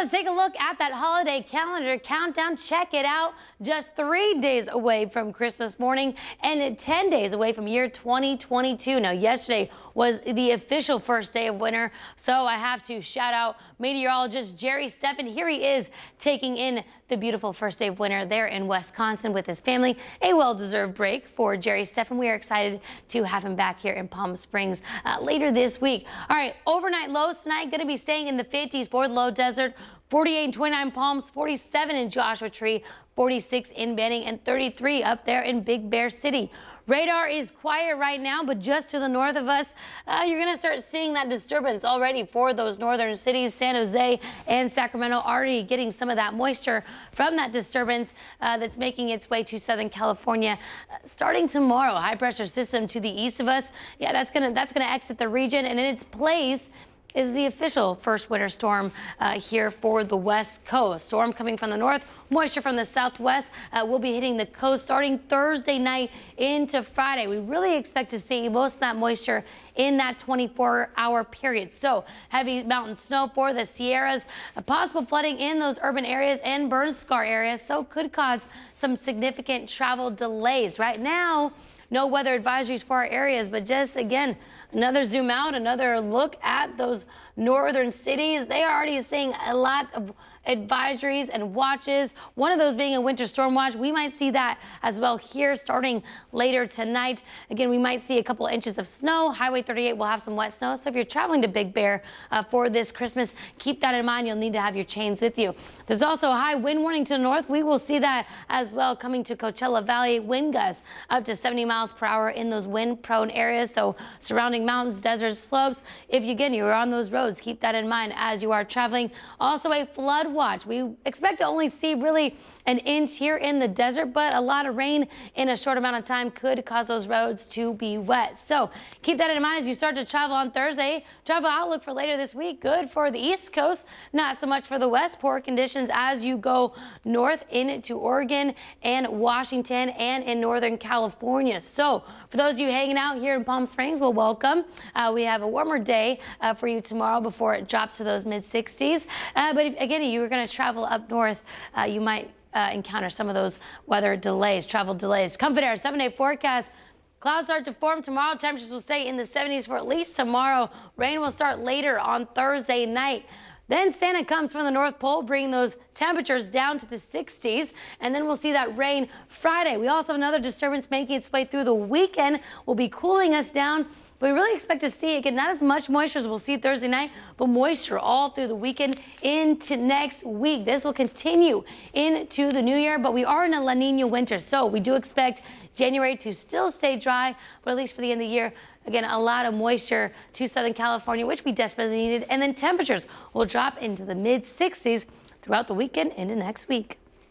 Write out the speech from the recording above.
let's take a look at that holiday calendar countdown. Check it out. Just 3 days away from Christmas morning and 10 days away from year 2022. Now, yesterday was the official first day of winter, so I have to shout out meteorologist Jerry Steffen. Here he is taking in the beautiful first day of winter there in Wisconsin with his family. A well-deserved break for Jerry Steffen. We are excited to have him back here in Palm Springs later this week. All right, overnight lows tonight going to be staying in the 50s for the low desert. 48 and 29 Palms, 47 in Joshua Tree, 46 in Benning, and 33 up there in Big Bear City. Radar is quiet right now, but just to the north of us, you're going to start seeing that disturbance already for those northern cities. San Jose and Sacramento already getting some of that moisture from that disturbance that's making its way to Southern California. Starting tomorrow, high pressure system to the east of us. Yeah, that's gonna exit the region, and in its place is the official first winter storm here for the West Coast. Storm coming from the north, moisture from the southwest will be hitting the coast starting Thursday night into Friday. We really expect to see most of that moisture in that 24-hour period. So heavy mountain snow for the Sierras, possible flooding in those urban areas and burn scar areas, so could cause some significant travel delays. Right now, no weather advisories for our areas, but just again, another zoom out, another look at those northern cities. They are already seeing a lot of advisories and watches, one of those being a winter storm watch. We might see that as well here starting later tonight. Again, we might see a couple inches of snow. Highway 38 will have some wet snow, so if you're traveling to Big Bear for this Christmas, keep that in mind. You'll need to have your chains with you. There's also a high wind warning to the north. We will see that as well coming to Coachella Valley. Wind gusts up to 70 miles per hour in those wind-prone areas, so surrounding mountains, deserts, slopes. If you're on those roads, keep that in mind as you are traveling. Also a flood watch. We expect to only see really an inch here in the desert, but a lot of rain in a short amount of time could cause those roads to be wet. So keep that in mind as you start to travel on Thursday. Travel outlook for later this week, good for the East Coast, not so much for the West. Poor conditions as you go north into Oregon and Washington and in Northern California. So for those of you hanging out here in Palm Springs, well, welcome. We have a warmer day for you tomorrow before it drops to those mid-60s. But if, again, you were going to travel up north, you might encounter some of those weather delays, travel delays. Comfort Air 7-day forecast. Clouds start to form tomorrow. Temperatures will stay in the 70s for at least tomorrow. Rain will start later on Thursday night. Then Santa comes from the North Pole, bringing those temperatures down to the 60s, and then we'll see that rain Friday. We also have another disturbance making its way through the weekend. Will be cooling us down. We really expect to see, again, not as much moisture as we'll see Thursday night, but moisture all through the weekend into next week. This will continue into the new year, but we are in a La Nina winter, so we do expect January to still stay dry, but at least for the end of the year, again, a lot of moisture to Southern California, which we desperately needed, and then temperatures will drop into the mid-60s throughout the weekend into next week.